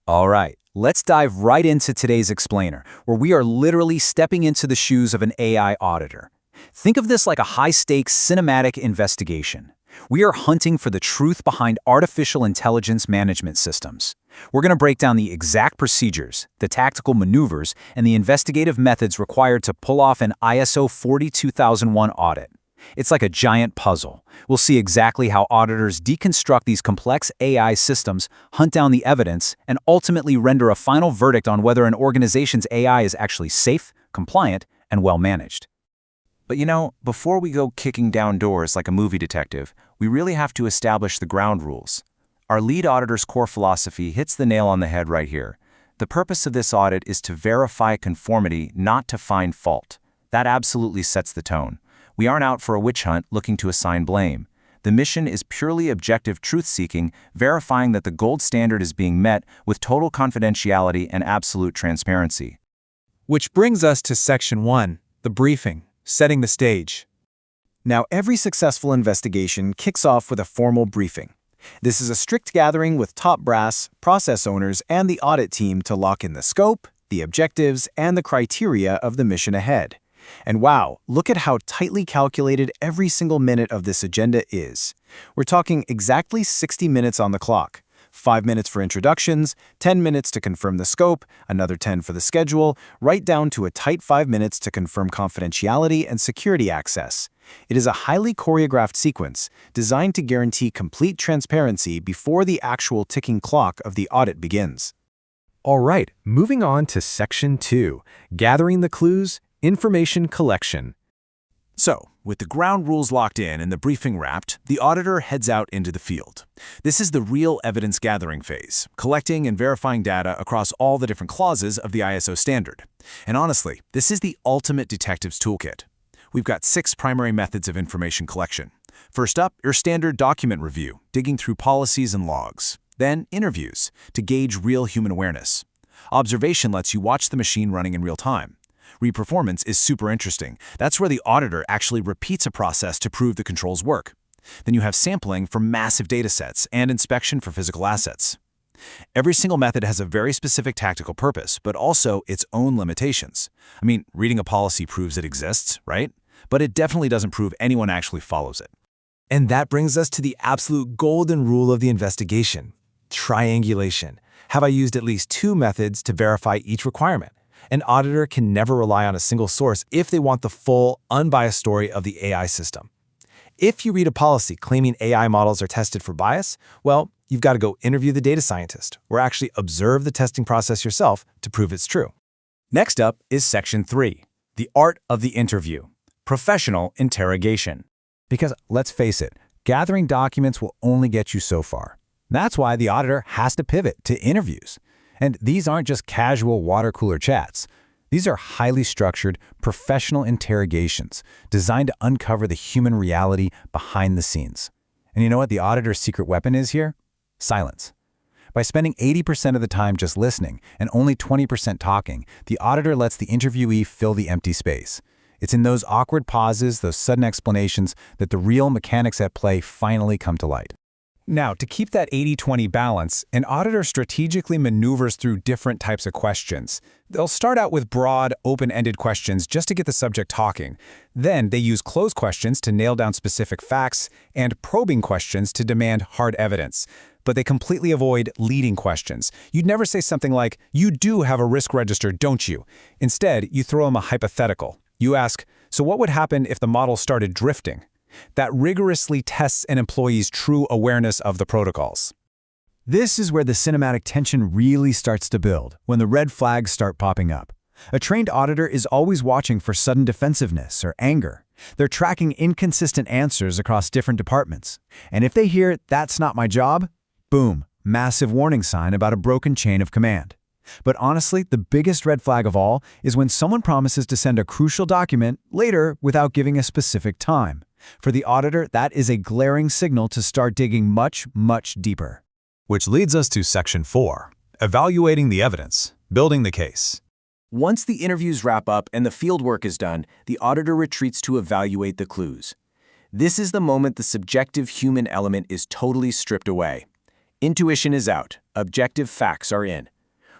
All right, let's dive right into today's explainer, where we are literally stepping into the shoes of an AI auditor. Think of this like a high-stakes cinematic investigation. We are hunting for the truth behind artificial intelligence management systems. We're going to break down the exact procedures, the tactical maneuvers, and the investigative methods required to pull off an ISO 42001 audit. It's like a giant puzzle. We'll see exactly how auditors deconstruct these complex AI systems, hunt down the evidence, and ultimately render a final verdict on whether an organization's AI is actually safe, compliant, and well-managed. But before we go kicking down doors like a movie detective, we really have to establish the ground rules. Our lead auditor's core philosophy hits the nail on the head right here. The purpose of this audit is to verify conformity, not to find fault. That absolutely sets the tone. We aren't out for a witch hunt looking to assign blame. The mission is purely objective truth-seeking, verifying that the gold standard is being met with total confidentiality and absolute transparency. Which brings us to Section 1, the briefing, setting the stage. Now, every successful investigation kicks off with a formal briefing. This is a strict gathering with top brass, process owners, and the audit team to lock in the scope, the objectives, and the criteria of the mission ahead. And wow, look at how tightly calculated every single minute of this agenda is. We're talking exactly 60 minutes on the clock. 5 minutes for introductions, 10 minutes to confirm the scope, another 10 for the schedule, right down to a tight 5 minutes to confirm confidentiality and security access. It is a highly choreographed sequence designed to guarantee complete transparency before the actual ticking clock of the audit begins. All right, moving on to Section 2, gathering the clues, information collection. So, with the ground rules locked in and the briefing wrapped, the auditor heads out into the field. This is the real evidence gathering phase, collecting and verifying data across all the different clauses of the ISO standard. And honestly, this is the ultimate detective's toolkit. We've got 6 primary methods of information collection. First up, your standard document review, digging through policies and logs. Then, interviews, to gauge real human awareness. Observation lets you watch the machine running in real time. Reperformance is super interesting. That's where the auditor actually repeats a process to prove the controls work. Then you have sampling for massive data sets and inspection for physical assets. Every single method has a very specific tactical purpose, but also its own limitations. I mean, reading a policy proves it exists, right? But it definitely doesn't prove anyone actually follows it. And that brings us to the absolute golden rule of the investigation, triangulation. Have I used at least 2 methods to verify each requirement? An auditor can never rely on a single source if they want the full, unbiased story of the AI system. If you read a policy claiming AI models are tested for bias, well, you've got to go interview the data scientist or actually observe the testing process yourself to prove it's true. Next up is Section 3, the art of the interview, professional interrogation. Because let's face it, gathering documents will only get you so far. That's why the auditor has to pivot to interviews. And these aren't just casual water cooler chats. These are highly structured, professional interrogations designed to uncover the human reality behind the scenes. And you know what the auditor's secret weapon is here? Silence. By spending 80% of the time just listening and only 20% talking, the auditor lets the interviewee fill the empty space. It's in those awkward pauses, those sudden explanations, that the real mechanics at play finally come to light. Now, to keep that 80-20 balance, an auditor strategically maneuvers through different types of questions. They'll start out with broad, open-ended questions just to get the subject talking. Then they use closed questions to nail down specific facts and probing questions to demand hard evidence. But they completely avoid leading questions. You'd never say something like, "You do have a risk register, don't you?" Instead, you throw them a hypothetical. You ask, "So what would happen if the model started drifting?" That rigorously tests an employee's true awareness of the protocols. This is where the cinematic tension really starts to build, when the red flags start popping up. A trained auditor is always watching for sudden defensiveness or anger. They're tracking inconsistent answers across different departments. And if they hear, "That's not my job," boom, massive warning sign about a broken chain of command. But honestly, the biggest red flag of all is when someone promises to send a crucial document later without giving a specific time. For the auditor, that is a glaring signal to start digging much, much deeper. Which leads us to Section 4, evaluating the evidence, building the case. Once the interviews wrap up and the fieldwork is done, the auditor retreats to evaluate the clues. This is the moment the subjective human element is totally stripped away. Intuition is out, objective facts are in.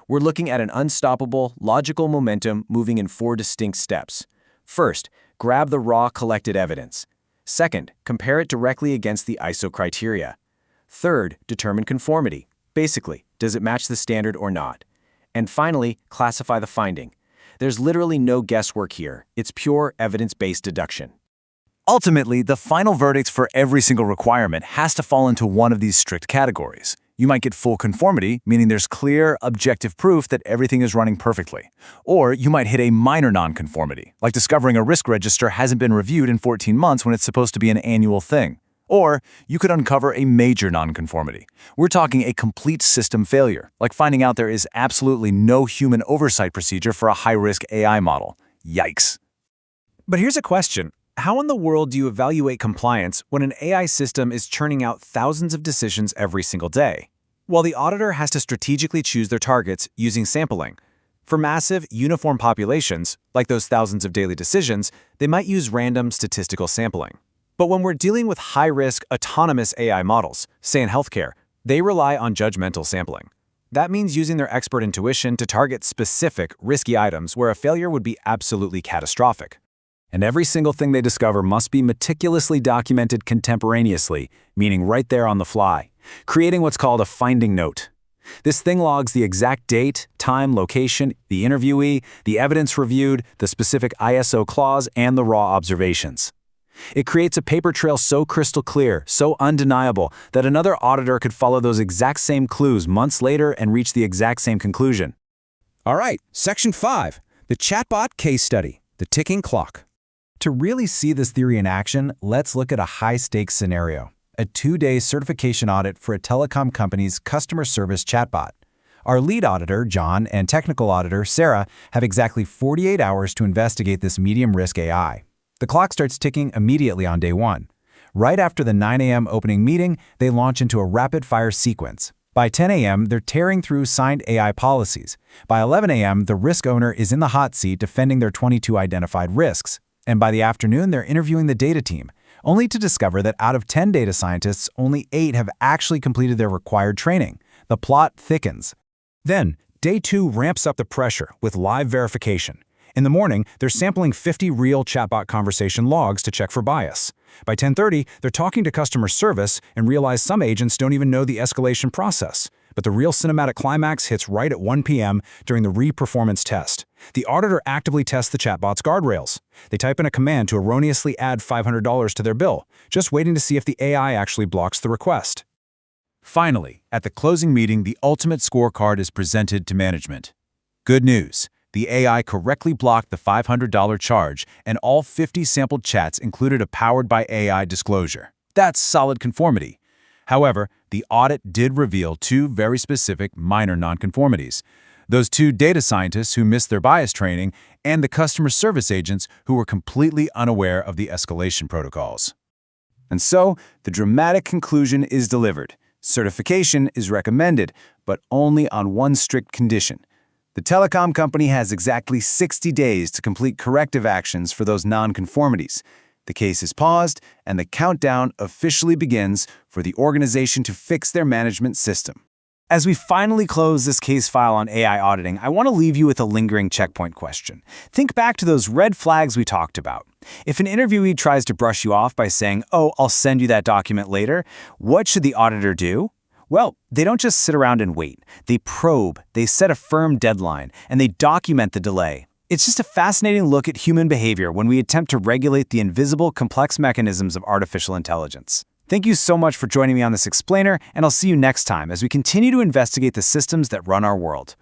We're looking at an unstoppable, logical momentum moving in 4 distinct steps. First, grab the raw collected evidence. Second, compare it directly against the ISO criteria. Third, determine conformity. Basically, does it match the standard or not? And finally, classify the finding. There's literally no guesswork here. It's pure evidence-based deduction. Ultimately, the final verdict for every single requirement has to fall into one of these strict categories. You might get full conformity, meaning there's clear, objective proof that everything is running perfectly. Or you might hit a minor non-conformity, like discovering a risk register hasn't been reviewed in 14 months when it's supposed to be an annual thing. Or you could uncover a major non-conformity. We're talking a complete system failure, like finding out there is absolutely no human oversight procedure for a high-risk AI model. Yikes. But here's a question. How in the world do you evaluate compliance when an AI system is churning out thousands of decisions every single day? Well, the auditor has to strategically choose their targets using sampling. For massive, uniform populations, like those thousands of daily decisions, they might use random statistical sampling. But when we're dealing with high-risk, autonomous AI models, say in healthcare, they rely on judgmental sampling. That means using their expert intuition to target specific, risky items where a failure would be absolutely catastrophic. And every single thing they discover must be meticulously documented contemporaneously, meaning right there on the fly, creating what's called a finding note. This thing logs the exact date, time, location, the interviewee, the evidence reviewed, the specific ISO clause, and the raw observations. It creates a paper trail so crystal clear, so undeniable, that another auditor could follow those exact same clues months later and reach the exact same conclusion. All right, Section 5, the chatbot case study, the ticking clock. To really see this theory in action, let's look at a high-stakes scenario, a 2-day certification audit for a telecom company's customer service chatbot. Our lead auditor, John, and technical auditor, Sarah, have exactly 48 hours to investigate this medium-risk AI. The clock starts ticking immediately on day 1. Right after the 9 a.m. opening meeting, they launch into a rapid-fire sequence. By 10 a.m., they're tearing through signed AI policies. By 11 a.m., the risk owner is in the hot seat defending their 22 identified risks. And by the afternoon, they're interviewing the data team, only to discover that out of 10 data scientists, only 8 have actually completed their required training. The plot thickens. Then, day 2 ramps up the pressure with live verification. In the morning, they're sampling 50 real chatbot conversation logs to check for bias. By 10:30, they're talking to customer service and realize some agents don't even know the escalation process. But the real cinematic climax hits right at 1 p.m. during the re-performance test. The auditor actively tests the chatbot's guardrails. They type in a command to erroneously add $500 to their bill, just waiting to see if the AI actually blocks the request. Finally, at the closing meeting, the ultimate scorecard is presented to management. Good news. The AI correctly blocked the $500 charge, and all 50 sampled chats included a powered by AI disclosure. That's solid conformity. However, the audit did reveal 2 very specific minor nonconformities. Those 2 data scientists who missed their bias training, and the customer service agents who were completely unaware of the escalation protocols. And so, the dramatic conclusion is delivered. Certification is recommended, but only on one strict condition. The telecom company has exactly 60 days to complete corrective actions for those nonconformities. The case is paused, and the countdown officially begins for the organization to fix their management system. As we finally close this case file on AI auditing, I want to leave you with a lingering checkpoint question. Think back to those red flags we talked about. If an interviewee tries to brush you off by saying, "Oh, I'll send you that document later," what should the auditor do? Well, they don't just sit around and wait. They probe, they set a firm deadline, and they document the delay. It's just a fascinating look at human behavior when we attempt to regulate the invisible, complex mechanisms of artificial intelligence. Thank you so much for joining me on this explainer, and I'll see you next time as we continue to investigate the systems that run our world.